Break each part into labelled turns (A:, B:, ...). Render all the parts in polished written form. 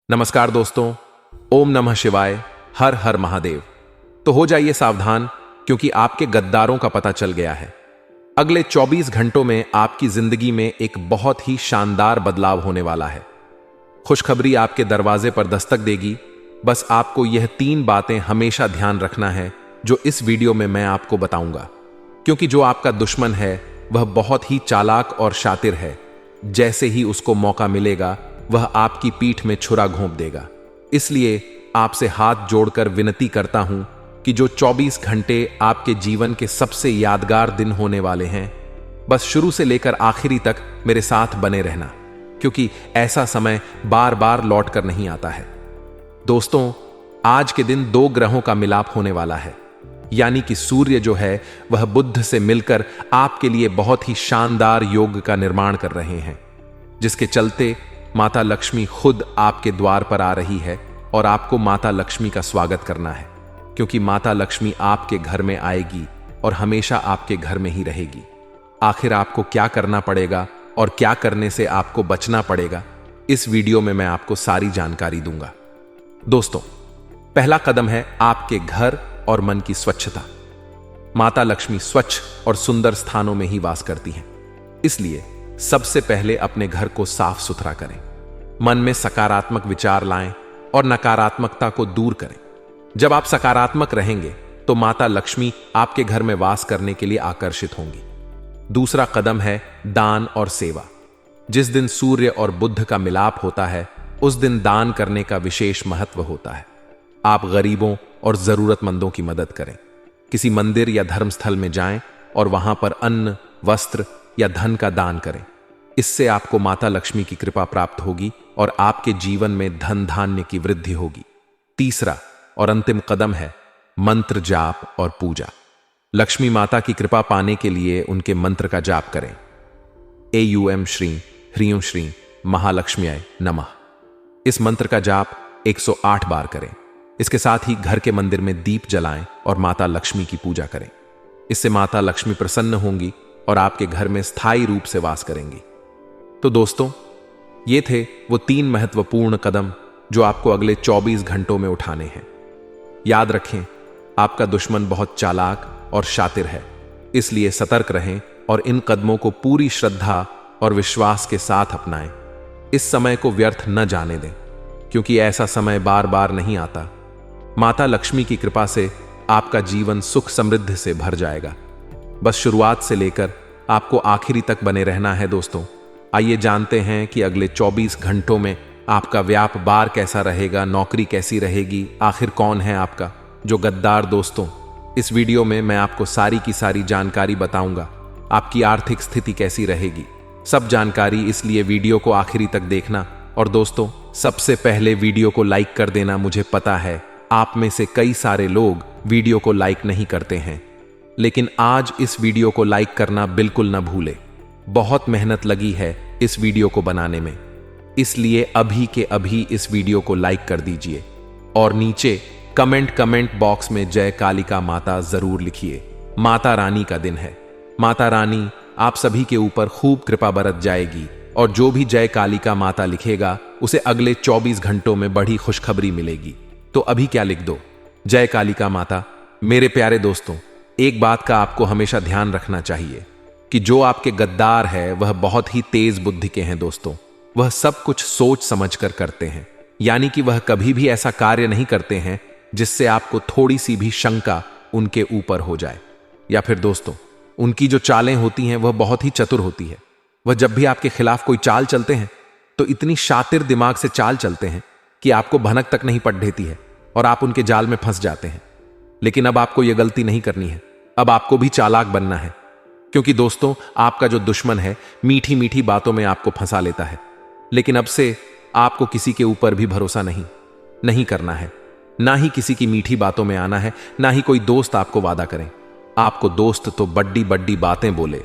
A: नमस्कार दोस्तों, ओम नमः शिवाय, हर हर महादेव। तो हो जाइए सावधान, क्योंकि आपके गद्दारों का पता चल गया है। अगले 24 घंटों में आपकी जिंदगी में एक बहुत ही शानदार बदलाव होने वाला है। खुशखबरी आपके दरवाजे पर दस्तक देगी। बस आपको यह 3 बातें हमेशा ध्यान रखना है जो इस वीडियो में मैं आपको बताऊंगा, क्योंकि जो आपका दुश्मन है वह बहुत ही चालाक और शातिर है। जैसे ही उसको मौका मिलेगा वह आपकी पीठ में छुरा घोंप देगा। इसलिए आपसे हाथ जोड़कर विनती करता हूं कि जो 24 घंटे आपके जीवन के सबसे यादगार दिन होने वाले हैं, बस शुरू से लेकर आखिरी तक मेरे साथ बने रहना, क्योंकि ऐसा समय बार बार लौट कर नहीं आता है। दोस्तों, आज के दिन 2 ग्रहों का मिलाप होने वाला है, यानी कि सूर्य जो है वह बुध से मिलकर आपके लिए बहुत ही शानदार योग का निर्माण कर रहे हैं, जिसके चलते माता लक्ष्मी खुद आपके द्वार पर आ रही है और आपको माता लक्ष्मी का स्वागत करना है, क्योंकि माता लक्ष्मी आपके घर में आएगी और हमेशा आपके घर में ही रहेगी। आखिर आपको क्या करना पड़ेगा और क्या करने से आपको बचना पड़ेगा, इस वीडियो में मैं आपको सारी जानकारी दूंगा। दोस्तों, पहला कदम है आपके घर और मन की स्वच्छता। माता लक्ष्मी स्वच्छ और सुंदर स्थानों में ही वास करती हैं, इसलिए सबसे पहले अपने घर को साफ सुथरा करें। मन में सकारात्मक विचार लाएं और नकारात्मकता को दूर करें। जब आप सकारात्मक रहेंगे तो माता लक्ष्मी आपके घर में वास करने के लिए आकर्षित होंगी। दूसरा कदम है दान और सेवा। जिस दिन सूर्य और बुध का मिलाप होता है, उस दिन दान करने का विशेष महत्व होता है। आप गरीबों और जरूरतमंदों की मदद करें। किसी मंदिर या धर्मस्थल में जाएं और वहां पर अन्न, वस्त्र या धन का दान करें। इससे आपको माता लक्ष्मी की कृपा प्राप्त होगी और आपके जीवन में धन धान्य की वृद्धि होगी। तीसरा और अंतिम कदम है मंत्र जाप और पूजा। लक्ष्मी माता की कृपा पाने के लिए उनके मंत्र का जाप करें। एयूएम श्रीं ह्रीं श्रीं महालक्ष्म्याय नमः। इस मंत्र का जाप 108 बार करें। इसके साथ ही घर के मंदिर में दीप जलाएं और माता लक्ष्मी की पूजा करें। इससे माता लक्ष्मी प्रसन्न होंगी और आपके घर में स्थायी रूप से वास करेंगी। तो दोस्तों, ये थे वो 3 महत्वपूर्ण कदम जो आपको अगले 24 घंटों में उठाने हैं। याद रखें, आपका दुश्मन बहुत चालाक और शातिर है, इसलिए सतर्क रहें और इन कदमों को पूरी श्रद्धा और विश्वास के साथ अपनाएं। इस समय को व्यर्थ न जाने दें, क्योंकि ऐसा समय बार बार नहीं आता। माता लक्ष्मी की कृपा से आपका जीवन सुख समृद्धि से भर जाएगा। बस शुरुआत से लेकर आपको आखिरी तक बने रहना है। दोस्तों, आइए जानते हैं कि अगले 24 घंटों में आपका व्यापार कैसा रहेगा, नौकरी कैसी रहेगी, आखिर कौन है आपका जो गद्दार। दोस्तों, इस वीडियो में मैं आपको सारी की सारी जानकारी बताऊंगा। आपकी आर्थिक स्थिति कैसी रहेगी, सब जानकारी, इसलिए वीडियो को आखिरी तक देखना। और दोस्तों, सबसे पहले वीडियो को लाइक कर देना। मुझे पता है आप में से कई सारे लोग वीडियो को लाइक नहीं करते हैं, लेकिन आज इस वीडियो को लाइक करना बिल्कुल न भूले। बहुत मेहनत लगी है इस वीडियो को बनाने में, इसलिए अभी के अभी इस वीडियो को लाइक कर दीजिए और नीचे कमेंट बॉक्स में जय कालिका माता जरूर लिखिए। माता रानी का दिन है। माता रानी आप सभी के ऊपर खूब कृपा बरत जाएगी और जो भी जय कालिका माता लिखेगा उसे अगले 24 घंटों में बड़ी खुशखबरी मिलेगी। तो अभी क्या लिख दो, जय कालिका माता। मेरे प्यारे दोस्तों, एक बात का आपको हमेशा ध्यान रखना चाहिए कि जो आपके गद्दार है वह बहुत ही तेज बुद्धि के हैं। दोस्तों, वह सब कुछ सोच समझकर करते हैं, यानी कि वह कभी भी ऐसा कार्य नहीं करते हैं जिससे आपको थोड़ी सी भी शंका उनके ऊपर हो जाए। या फिर दोस्तों, उनकी जो चालें होती हैं वह बहुत ही चतुर होती है। वह जब भी आपके खिलाफ कोई चाल चलते हैं तो इतनी शातिर दिमाग से चाल चलते हैं कि आपको भनक तक नहीं पड़ देती है और आप उनके जाल में फंस जाते हैं। लेकिन अब आपको यह गलती नहीं करनी है, अब आपको भी चालाक बनना है, क्योंकि दोस्तों, आपका जो दुश्मन है मीठी मीठी बातों में आपको फंसा लेता है। लेकिन अब से आपको किसी के ऊपर भी भरोसा नहीं करना है, ना ही किसी की मीठी बातों में आना है, ना ही कोई दोस्त आपको वादा करें। आपको दोस्त तो बड्डी बड्डी बातें बोले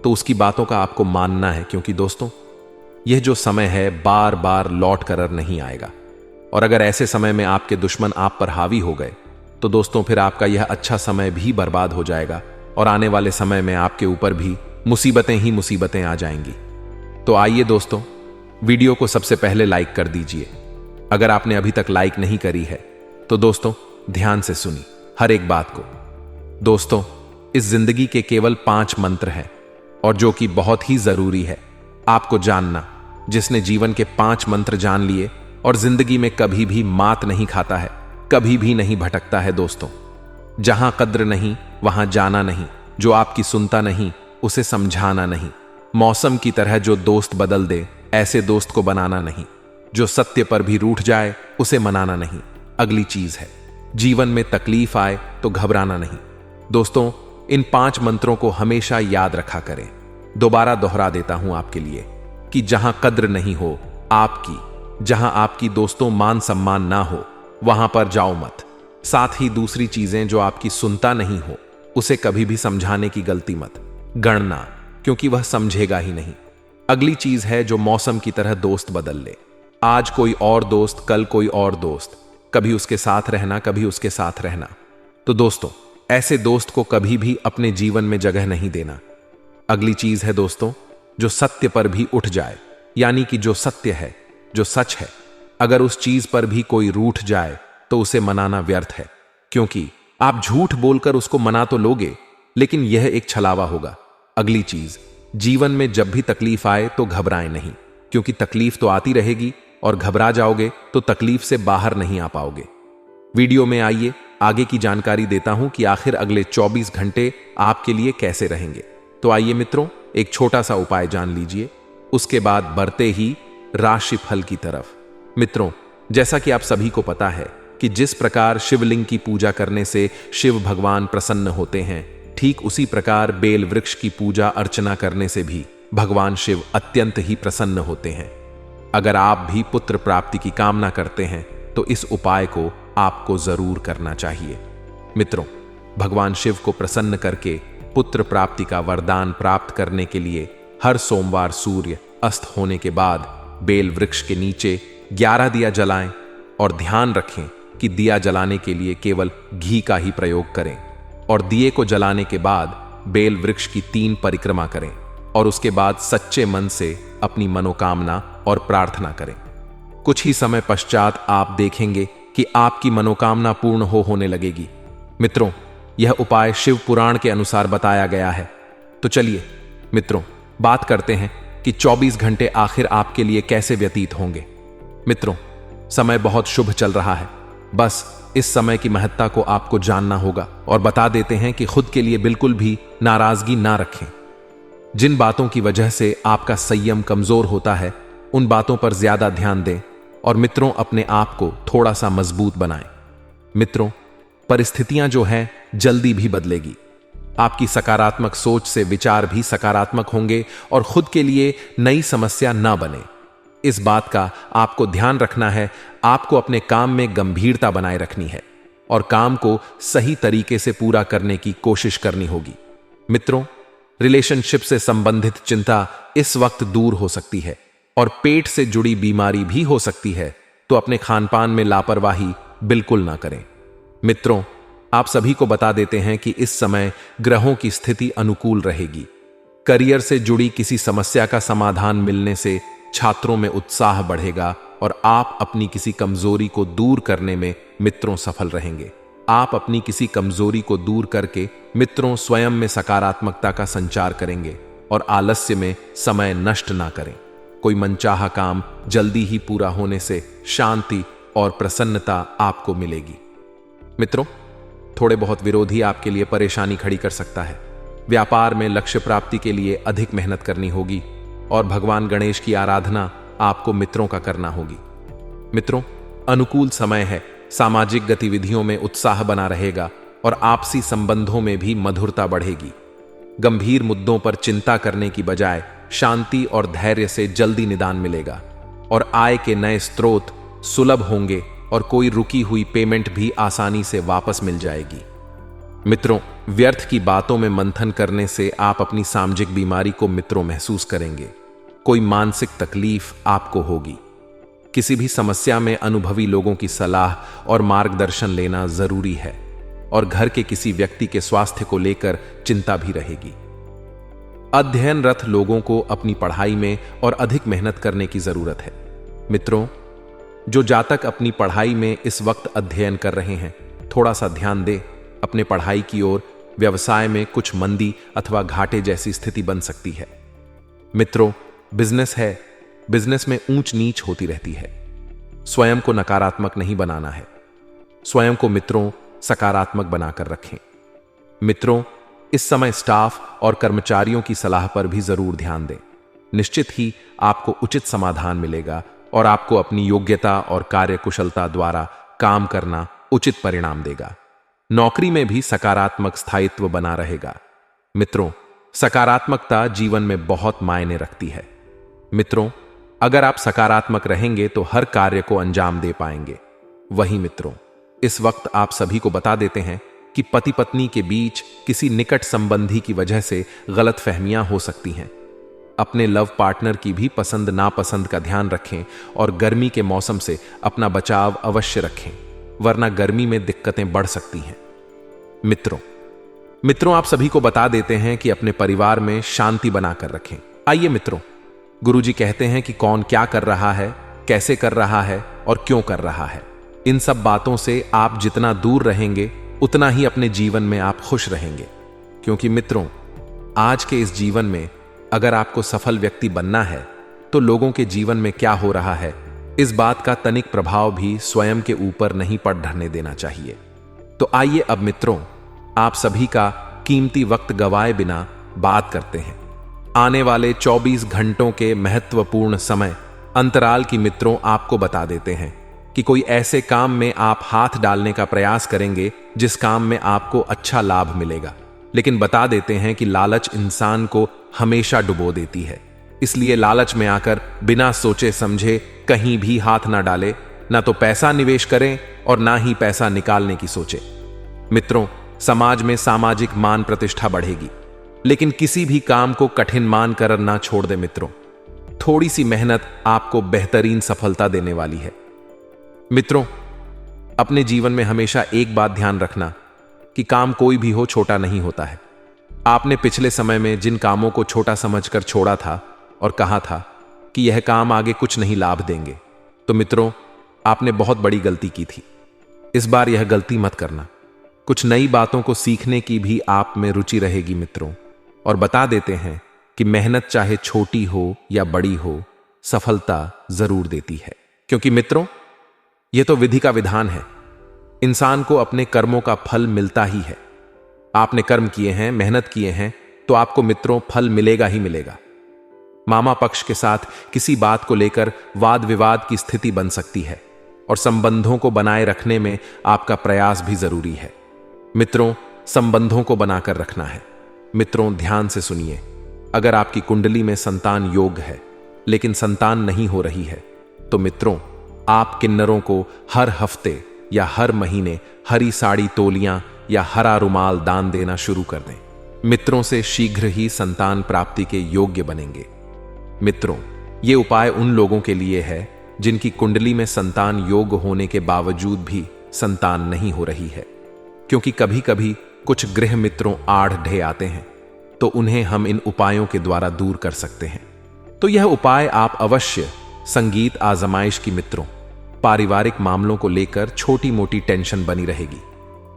A: तो उसकी बातों का आपको मानना है, क्योंकि दोस्तों, यह जो समय है बार बार लौट कर नहीं आएगा। और अगर ऐसे समय में आपके दुश्मन आप पर हावी हो गए तो दोस्तों, फिर आपका यह अच्छा समय भी बर्बाद हो जाएगा और आने वाले समय में आपके ऊपर भी मुसीबतें ही मुसीबतें आ जाएंगी। तो आइए दोस्तों, वीडियो को सबसे पहले लाइक कर दीजिए अगर आपने अभी तक लाइक नहीं करी है तो दोस्तों ध्यान से सुनी हर एक बात को। दोस्तों, इस जिंदगी के केवल 5 मंत्र हैं और जो कि बहुत ही जरूरी है आपको जानना। जिसने जीवन के 5 मंत्र जान लिए और जिंदगी में कभी भी मात नहीं खाता है, कभी भी नहीं भटकता है। दोस्तों, जहां कद्र नहीं वहां जाना नहीं, जो आपकी सुनता नहीं उसे समझाना नहीं, मौसम की तरह जो दोस्त बदल दे ऐसे दोस्त को बनाना नहीं, जो सत्य पर भी रूठ जाए उसे मनाना नहीं। अगली चीज है, जीवन में तकलीफ आए तो घबराना नहीं। दोस्तों, इन 5 मंत्रों को हमेशा याद रखा करें। दोबारा दोहरा देता हूं आपके लिए कि जहां कद्र नहीं हो आपकी, जहां आपकी दोस्तों मान सम्मान ना हो, वहां पर जाओ मत। साथ ही दूसरी चीजें, जो आपकी सुनता नहीं हो उसे कभी भी समझाने की गलती मत गणना, क्योंकि वह समझेगा ही नहीं। अगली चीज है, जो मौसम की तरह दोस्त बदल ले। आज कोई और दोस्त, कल कोई और दोस्त, कभी उसके साथ रहना, कभी उसके साथ रहना। तो दोस्तों, ऐसे दोस्त को कभी भी अपने जीवन में जगह नहीं देना। अगली चीज है दोस्तों, जो सत्य पर भी उठ जाए, यानी कि जो सत्य है, जो सच है, अगर उस चीज पर भी कोई रूठ जाए तो उसे मनाना व्यर्थ है, क्योंकि आप झूठ बोलकर उसको मना तो लोगे लेकिन यह एक छलावा होगा। अगली चीज, जीवन में जब भी तकलीफ आए तो घबराएं नहीं, क्योंकि तकलीफ तो आती रहेगी और घबरा जाओगे तो तकलीफ से बाहर नहीं आ पाओगे। वीडियो में आइए आगे की जानकारी देता हूं कि आखिर अगले 24 घंटे आपके लिए कैसे रहेंगे। तो आइए मित्रों, एक छोटा सा उपाय जान लीजिए, उसके बाद बढ़ते ही राशिफल की तरफ। मित्रों, जैसा कि आप सभी को पता है कि जिस प्रकार शिवलिंग की पूजा करने से शिव भगवान प्रसन्न होते हैं, ठीक उसी प्रकार बेल वृक्ष की पूजा अर्चना करने से भी भगवान शिव अत्यंत ही प्रसन्न होते हैं। अगर आप भी पुत्र प्राप्ति की कामना करते हैं तो इस उपाय को आपको जरूर करना चाहिए। मित्रों, भगवान शिव को प्रसन्न करके पुत्र प्राप्ति का वरदान प्राप्त करने के लिए हर सोमवार सूर्य अस्त होने के बाद बेल वृक्ष के नीचे 11 दिया जलाएं और ध्यान रखें कि दिया जलाने के लिए केवल घी का ही प्रयोग करें और दिए को जलाने के बाद बेल वृक्ष की 3 परिक्रमा करें और उसके बाद सच्चे मन से अपनी मनोकामना और प्रार्थना करें। कुछ ही समय पश्चात आप देखेंगे कि आपकी मनोकामना पूर्ण होने लगेगी। मित्रों, यह उपाय शिव पुराण के अनुसार बताया गया है। तो चलिए मित्रों, बात करते हैं कि 24 घंटे आखिर आपके लिए कैसे व्यतीत होंगे। मित्रों, समय बहुत शुभ चल रहा है, बस इस समय की महत्ता को आपको जानना होगा और बता देते हैं कि खुद के लिए बिल्कुल भी नाराजगी ना रखें। जिन बातों की वजह से आपका संयम कमजोर होता है उन बातों पर ज्यादा ध्यान दें और मित्रों अपने आप को थोड़ा सा मजबूत बनाएं। मित्रों, परिस्थितियां जो हैं जल्दी भी बदलेगी। आपकी सकारात्मक सोच से विचार भी सकारात्मक होंगे और खुद के लिए नई समस्या ना बने। इस बात का आपको ध्यान रखना है। आपको अपने काम में गंभीरता बनाए रखनी है और काम को सही तरीके से पूरा करने की कोशिश करनी होगी। मित्रों, रिलेशनशिप से संबंधित चिंता इस वक्त दूर हो सकती है और पेट से जुड़ी बीमारी भी हो सकती है, तो अपने खानपान में लापरवाही बिल्कुल ना करें। मित्रों, आप सभी को बता देते हैं कि इस समय ग्रहों की स्थिति अनुकूल रहेगी। करियर से जुड़ी किसी समस्या का समाधान मिलने से छात्रों में उत्साह बढ़ेगा और आप अपनी किसी कमजोरी को दूर करने में मित्रों सफल रहेंगे। आप अपनी किसी कमजोरी को दूर करके मित्रों स्वयं में सकारात्मकता का संचार करेंगे और आलस्य में समय नष्ट ना करें। कोई मनचाहा काम जल्दी ही पूरा होने से शांति और प्रसन्नता आपको मिलेगी। मित्रों, थोड़े बहुत विरोधी आपके लिए परेशानी खड़ी कर सकता है। व्यापार में लक्ष्य प्राप्ति के लिए अधिक मेहनत करनी होगी और भगवान गणेश की आराधना आपको मित्रों का करना होगी। मित्रों, अनुकूल समय है। सामाजिक गतिविधियों में उत्साह बना रहेगा और आपसी संबंधों में भी मधुरता बढ़ेगी। गंभीर मुद्दों पर चिंता करने की बजाय शांति और धैर्य से जल्दी निदान मिलेगा और आय के नए स्रोत सुलभ होंगे और कोई रुकी हुई पेमेंट भी आसानी से वापस मिल जाएगी। मित्रों, व्यर्थ की बातों में मंथन करने से आप अपनी सामाजिक बीमारी को मित्रों महसूस करेंगे। कोई मानसिक तकलीफ आपको होगी। किसी भी समस्या में अनुभवी लोगों की सलाह और मार्गदर्शन लेना जरूरी है और घर के किसी व्यक्ति के स्वास्थ्य को लेकर चिंता भी रहेगी। अध्ययनरत लोगों को अपनी पढ़ाई में और अधिक मेहनत करने की जरूरत है। मित्रों, जो जातक अपनी पढ़ाई में इस वक्त अध्ययन कर रहे हैं, थोड़ा सा ध्यान दे अपने पढ़ाई की ओर। व्यवसाय में कुछ मंदी अथवा घाटे जैसी स्थिति बन सकती है। मित्रों, बिजनेस है, बिजनेस में ऊंच नीच होती रहती है। स्वयं को नकारात्मक नहीं बनाना है। स्वयं को मित्रों सकारात्मक बनाकर रखें। मित्रों, इस समय स्टाफ और कर्मचारियों की सलाह पर भी जरूर ध्यान दें। निश्चित ही आपको उचित समाधान मिलेगा और आपको अपनी योग्यता और कार्यकुशलता द्वारा काम करना उचित परिणाम देगा। नौकरी में भी सकारात्मक स्थायित्व बना रहेगा। मित्रों, सकारात्मकता जीवन में बहुत मायने रखती है। मित्रों, अगर आप सकारात्मक रहेंगे तो हर कार्य को अंजाम दे पाएंगे। वहीं मित्रों, इस वक्त आप सभी को बता देते हैं कि पति पत्नी के बीच किसी निकट संबंधी की वजह से गलतफहमियां हो सकती हैं। अपने लव पार्टनर की भी पसंद नापसंद का ध्यान रखें और गर्मी के मौसम से अपना बचाव अवश्य रखें, वरना गर्मी में दिक्कतें बढ़ सकती हैं। मित्रों, आप सभी को बता देते हैं कि अपने परिवार में शांति बनाकर रखें। आइए मित्रों, गुरुजी कहते हैं कि कौन क्या कर रहा है, कैसे कर रहा है और क्यों कर रहा है। इन सब बातों से आप जितना दूर रहेंगे उतना ही अपने जीवन में आप खुश रहेंगे। क्योंकि मित्रों, आज के इस जीवन में अगर आपको सफल व्यक्ति बनना है तो लोगों के जीवन में क्या हो रहा है, इस बात का तनिक प्रभाव भी स्वयं के ऊपर नहीं पड़ने देना चाहिए। तो आइए अब मित्रों, आप सभी का कीमती वक्त गवाए बिना बात करते हैं आने वाले 24 घंटों के महत्वपूर्ण समय अंतराल की। मित्रों, आपको बता देते हैं कि कोई ऐसे काम में आप हाथ डालने का प्रयास करेंगे जिस काम में आपको अच्छा लाभ मिलेगा। लेकिन बता देते हैं कि लालच इंसान को हमेशा डुबो देती है। इसलिए लालच में आकर बिना सोचे समझे कहीं भी हाथ ना डाले, ना तो पैसा निवेश करें और ना ही पैसा निकालने की सोचे। मित्रों, समाज में सामाजिक मान प्रतिष्ठा बढ़ेगी, लेकिन किसी भी काम को कठिन मान कर ना छोड़ दे। मित्रों, थोड़ी सी मेहनत आपको बेहतरीन सफलता देने वाली है। मित्रों, अपने जीवन में हमेशा एक बात ध्यान रखना कि काम कोई भी हो छोटा नहीं होता है। आपने पिछले समय में जिन कामों को छोटा समझकर छोड़ा था और कहा था कि यह काम आगे कुछ नहीं लाभ देंगे, तो मित्रों, आपने बहुत बड़ी गलती की थी। इस बार यह गलती मत करना। कुछ नई बातों को सीखने की भी आप में रुचि रहेगी मित्रों। और बता देते हैं कि मेहनत चाहे छोटी हो या बड़ी हो, सफलता जरूर देती है। क्योंकि मित्रों, यह तो विधि का विधान है। इंसान को अपने कर्मों का फल मिलता ही है। आपने कर्म किए हैं, मेहनत किए हैं, तो आपको मित्रों फल मिलेगा ही मिलेगा। मामा पक्ष के साथ किसी बात को लेकर वाद विवाद की स्थिति बन सकती है और संबंधों को बनाए रखने में आपका प्रयास भी जरूरी है। मित्रों, संबंधों को बनाकर रखना है। मित्रों, ध्यान से सुनिए। अगर आपकी कुंडली में संतान योग है लेकिन संतान नहीं हो रही है, तो मित्रों, आप किन्नरों को हर हफ्ते या हर महीने हरी साड़ी तोलियां या हरा रुमाल दान देना शुरू कर दें। मित्रों, से शीघ्र ही संतान प्राप्ति के योग्य बनेंगे। मित्रों, ये उपाय उन लोगों के लिए है जिनकी कुंडली में संतान योग होने के बावजूद भी संतान नहीं हो रही है। क्योंकि कभी कभी कुछ गृह मित्रों आड़ ढे आते हैं, तो उन्हें हम इन उपायों के द्वारा दूर कर सकते हैं। तो यह उपाय आप अवश्य संगीत आजमाइश की। मित्रों, पारिवारिक मामलों को लेकर छोटी मोटी टेंशन बनी रहेगी,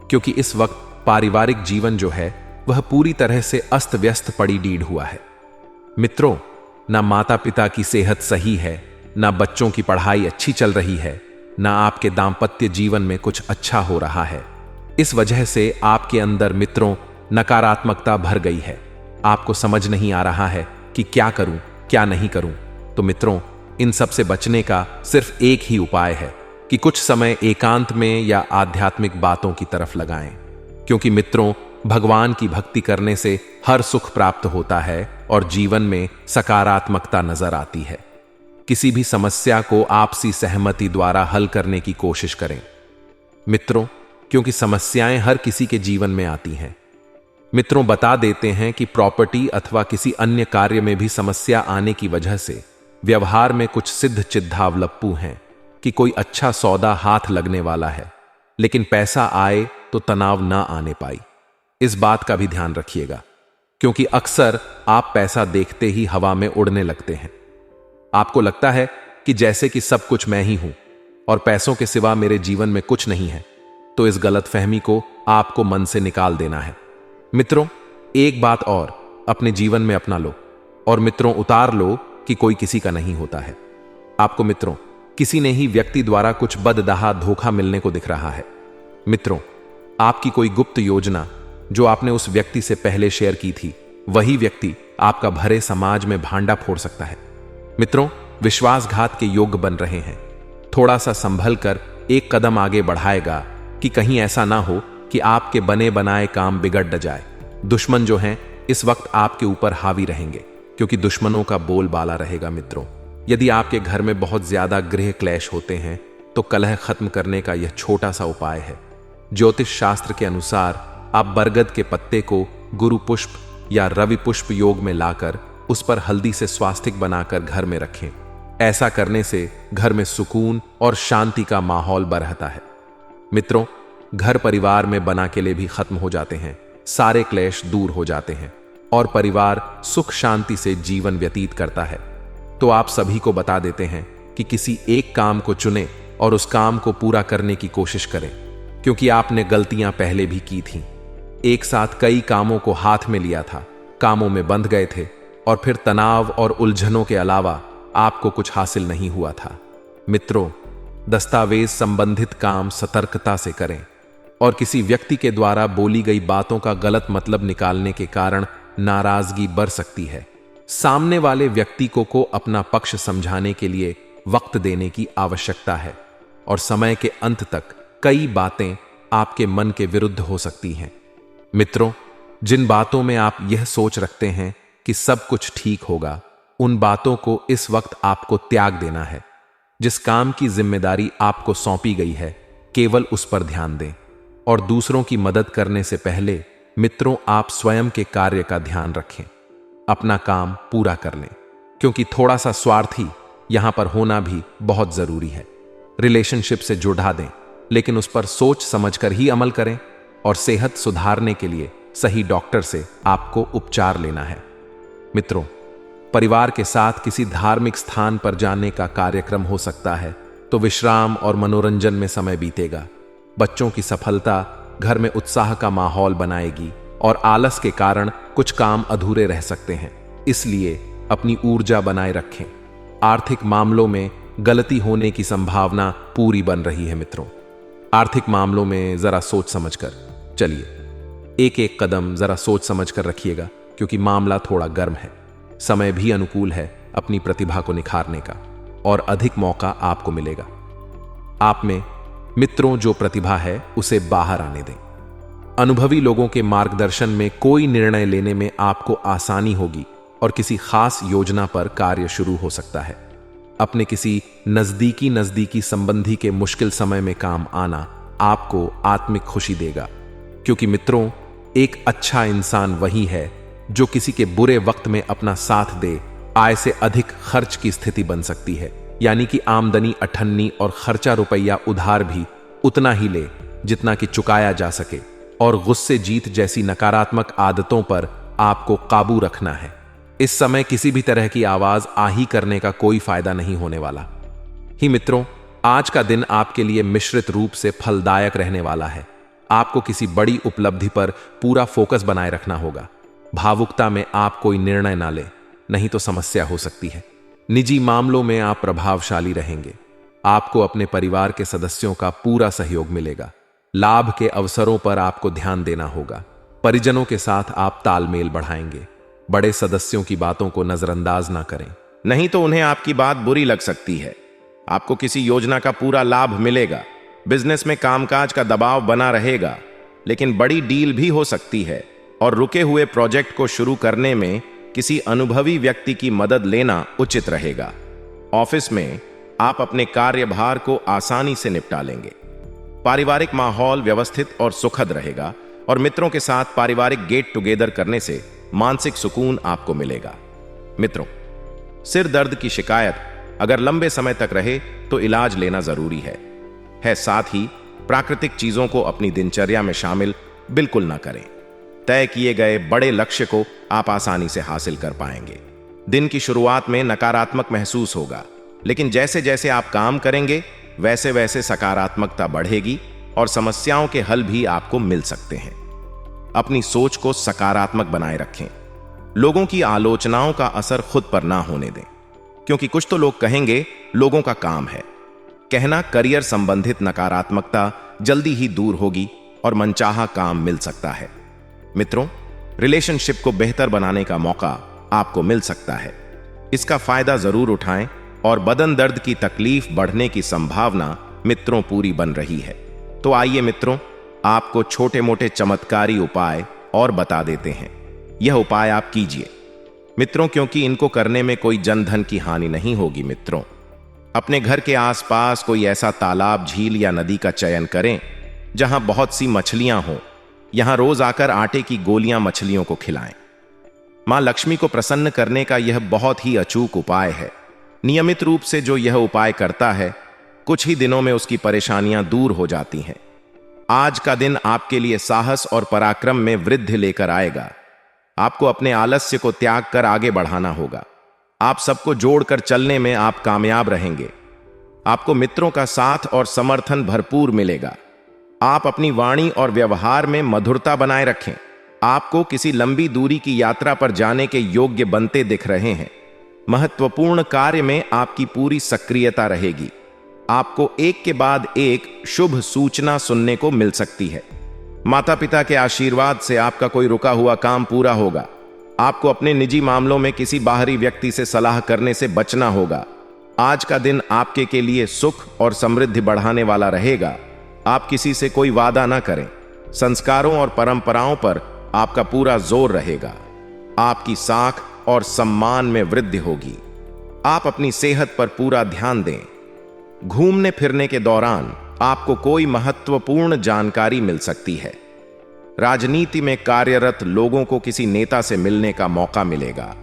A: क्योंकि इस वक्त पारिवारिक जीवन जो है वह पूरी तरह से अस्त व्यस्त पड़ी डीड हुआ है। मित्रों, ना माता पिता की सेहत सही है, ना बच्चों की पढ़ाई अच्छी चल रही है, ना आपके दाम्पत्य जीवन में कुछ अच्छा हो रहा है। इस वजह से आपके अंदर मित्रों नकारात्मकता भर गई है। आपको समझ नहीं आ रहा है कि क्या करूं, क्या नहीं करूं। तो मित्रों, इन सब से बचने का सिर्फ एक ही उपाय है कि कुछ समय एकांत में या आध्यात्मिक बातों की तरफ लगाएं। क्योंकि मित्रों, भगवान की भक्ति करने से हर सुख प्राप्त होता है और जीवन में सकारात्मकता नजर आती है। किसी भी समस्या को आपसी सहमति द्वारा हल करने की कोशिश करें मित्रों, क्योंकि समस्याएं हर किसी के जीवन में आती हैं। मित्रों, बता देते हैं कि प्रॉपर्टी अथवा किसी अन्य कार्य में भी समस्या आने की वजह से व्यवहार में कुछ सिद्ध चिद्धावलप्पू हैं कि कोई अच्छा सौदा हाथ लगने वाला है, लेकिन पैसा आए तो तनाव ना आने पाई। इस बात का भी ध्यान रखिएगा, क्योंकि अक्सर आप पैसा देखते ही हवा में उड़ने लगते हैं। आपको लगता है कि जैसे कि सब कुछ मैं ही हूं, और पैसों के सिवा मेरे जीवन में कुछ नहीं है, तो इस गलतफहमी को आपको मन से निकाल देना है। मित्रों, एक बात और अपने जीवन में अपना लो और मित्रों उतार लो कि कोई किसी का नहीं होता है। आपको मित्रों किसी ने ही व्यक्ति द्वारा कुछ बददाहा धोखा मिलने को दिख रहा है। मित्रों, आपकी कोई गुप्त योजना जो आपने उस व्यक्ति से पहले शेयर की थी, वही व्यक्ति आपका भरे समाज में भांडा फोड़ सकता है। मित्रों, विश्वासघात के योग्य बन रहे हैं। थोड़ा सा संभल कर एक कदम आगे बढ़ाएगा कि कहीं ऐसा ना हो कि आपके बने बनाए काम बिगड़ न जाए। दुश्मन जो हैं इस वक्त आपके ऊपर हावी रहेंगे, क्योंकि दुश्मनों का बोलबाला रहेगा। मित्रों, यदि आपके घर में बहुत ज्यादा गृह क्लेश होते हैं तो कलह खत्म करने का यह छोटा सा उपाय है। ज्योतिष शास्त्र के अनुसार आप बरगद के पत्ते को गुरु पुष्प या रवि पुष्प योग में लाकर उस पर हल्दी से स्वास्तिक बनाकर घर में रखें। ऐसा करने से घर में सुकून और शांति का माहौल बरहता है। मित्रों, घर परिवार में बना के लिए भी खत्म हो जाते हैं, सारे क्लेश दूर हो जाते हैं और परिवार सुख शांति से जीवन व्यतीत करता है। तो आप सभी को बता देते हैं कि किसी एक काम को चुनें और उस काम को पूरा करने की कोशिश करें, क्योंकि आपने गलतियां पहले भी की थीं। एक साथ कई कामों को हाथ में लिया था, कामों में बंध गए थे और फिर तनाव और उलझनों के अलावा आपको कुछ हासिल नहीं हुआ था। मित्रों, दस्तावेज संबंधित काम सतर्कता से करें और किसी व्यक्ति के द्वारा बोली गई बातों का गलत मतलब निकालने के कारण नाराजगी बढ़ सकती है। सामने वाले व्यक्ति को अपना पक्ष समझाने के लिए वक्त देने की आवश्यकता है और समय के अंत तक कई बातें आपके मन के विरुद्ध हो सकती हैं। मित्रों, जिन बातों में आप यह सोच रखते हैं कि सब कुछ ठीक होगा, उन बातों को इस वक्त आपको त्याग देना है। जिस काम की जिम्मेदारी आपको सौंपी गई है, केवल उस पर ध्यान दें और दूसरों की मदद करने से पहले मित्रों आप स्वयं के कार्य का ध्यान रखें। अपना काम पूरा कर लें, क्योंकि थोड़ा सा स्वार्थी यहां पर होना भी बहुत जरूरी है। रिलेशनशिप से जुड़ा दें, लेकिन उस पर सोच समझकर ही अमल करें और सेहत सुधारने के लिए सही डॉक्टर से आपको उपचार लेना है। मित्रों, परिवार के साथ किसी धार्मिक स्थान पर जाने का कार्यक्रम हो सकता है, तो विश्राम और मनोरंजन में समय बीतेगा। बच्चों की सफलता घर में उत्साह का माहौल बनाएगी और आलस के कारण कुछ काम अधूरे रह सकते हैं, इसलिए अपनी ऊर्जा बनाए रखें। आर्थिक मामलों में गलती होने की संभावना पूरी बन रही है। मित्रों, आर्थिक मामलों में जरा सोच समझकर चलिए, एक एक कदम जरा सोच समझकर रखिएगा, क्योंकि मामला थोड़ा गर्म है। समय भी अनुकूल है अपनी प्रतिभा को निखारने का और अधिक मौका आपको मिलेगा। आप में मित्रों जो प्रतिभा है उसे बाहर आने दें। अनुभवी लोगों के मार्गदर्शन में कोई निर्णय लेने में आपको आसानी होगी और किसी खास योजना पर कार्य शुरू हो सकता है। अपने किसी नजदीकी संबंधी के मुश्किल समय में काम आना आपको आत्मिक खुशी देगा, क्योंकि मित्रों एक अच्छा इंसान वही है जो किसी के बुरे वक्त में अपना साथ दे। आय से अधिक खर्च की स्थिति बन सकती है, यानी कि आमदनी अठन्नी और खर्चा रुपया उधार भी उतना ही ले जितना कि चुकाया जा सके। और गुस्से जीत जैसी नकारात्मक आदतों पर आपको काबू रखना है। इस समय किसी भी तरह की आवाज आही करने का कोई फायदा नहीं होने वाला। ही मित्रों, आज का दिन आपके लिए मिश्रित रूप से फलदायक रहने वाला है। आपको किसी बड़ी उपलब्धि पर पूरा फोकस बनाए रखना होगा। भावुकता में आप कोई निर्णय ना ले, नहीं तो समस्या हो सकती है। निजी मामलों में आप प्रभावशाली रहेंगे। आपको अपने परिवार के सदस्यों का पूरा सहयोग मिलेगा। लाभ के अवसरों पर आपको ध्यान देना होगा। परिजनों के साथ आप तालमेल बढ़ाएंगे। बड़े सदस्यों की बातों को नजरअंदाज ना करें,
B: नहीं तो उन्हें आपकी बात बुरी लग सकती है। आपको किसी योजना का पूरा लाभ मिलेगा। बिजनेस में कामकाज का दबाव बना रहेगा, लेकिन बड़ी डील भी हो सकती है और रुके हुए प्रोजेक्ट को शुरू करने में किसी अनुभवी व्यक्ति की मदद लेना उचित रहेगा। ऑफिस में आप अपने कार्यभार को आसानी से निपटा लेंगे। पारिवारिक माहौल व्यवस्थित और सुखद रहेगा और मित्रों के साथ पारिवारिक गेट टुगेदर करने से मानसिक सुकून आपको मिलेगा। मित्रों, सिर दर्द की शिकायत अगर लंबे समय तक रहे तो इलाज लेना जरूरी है। साथ ही प्राकृतिक चीजों को अपनी दिनचर्या में शामिल बिल्कुल ना करें। तय किए गए बड़े लक्ष्य को आप आसानी से हासिल कर पाएंगे। दिन की शुरुआत में नकारात्मक महसूस होगा, लेकिन जैसे जैसे आप काम करेंगे वैसे वैसे सकारात्मकता बढ़ेगी और समस्याओं के हल भी आपको मिल सकते हैं। अपनी सोच को सकारात्मक बनाए रखें। लोगों की आलोचनाओं का असर खुद पर ना होने दें, क्योंकि कुछ तो लोग कहेंगे, लोगों का काम है कहना। करियर संबंधित नकारात्मकता जल्दी ही दूर होगी और मनचाहा काम मिल सकता है। मित्रों, रिलेशनशिप को बेहतर बनाने का मौका आपको मिल सकता है। इसका फायदा जरूर उठाएं और बदन दर्द की तकलीफ बढ़ने की संभावना मित्रों पूरी बन रही है। तो आइए मित्रों, आपको छोटे मोटे चमत्कारी उपाय और बता देते हैं। यह उपाय आप कीजिए मित्रों, क्योंकि इनको करने में कोई जन धन की हानि नहीं होगी। मित्रों, अपने घर के आसपास कोई ऐसा तालाब, झील या नदी का चयन करें जहां बहुत सी मछलियां हों। यहां रोज आकर आटे की गोलियां मछलियों को खिलाएं। मां लक्ष्मी को प्रसन्न करने का यह बहुत ही अचूक उपाय है। नियमित रूप से जो यह उपाय करता है, कुछ ही दिनों में उसकी परेशानियां दूर हो जाती हैं। आज का दिन आपके लिए साहस और पराक्रम में वृद्धि लेकर आएगा। आपको अपने आलस्य को त्याग कर आगे बढ़ाना होगा। आप सबको जोड़कर चलने में आप कामयाब रहेंगे। आपको मित्रों का साथ और समर्थन भरपूर मिलेगा। आप अपनी वाणी और व्यवहार में मधुरता बनाए रखें। आपको किसी लंबी दूरी की यात्रा पर जाने के योग्य बनते दिख रहे हैं। महत्वपूर्ण कार्य में आपकी पूरी सक्रियता रहेगी। आपको एक के बाद एक शुभ सूचना सुनने को मिल सकती है। माता पिता के आशीर्वाद से आपका कोई रुका हुआ काम पूरा होगा। आपको अपने निजी मामलों में किसी बाहरी व्यक्ति से सलाह करने से बचना होगा। आज का दिन आपके के लिए सुख और समृद्धि बढ़ाने वाला रहेगा। आप किसी से कोई वादा ना करें। संस्कारों और परंपराओं पर आपका पूरा जोर रहेगा। आपकी साख और सम्मान में वृद्धि होगी। आप अपनी सेहत पर पूरा ध्यान दें। घूमने फिरने के दौरान आपको कोई महत्वपूर्ण जानकारी मिल सकती है। राजनीति में कार्यरत लोगों को किसी नेता से मिलने का मौका मिलेगा।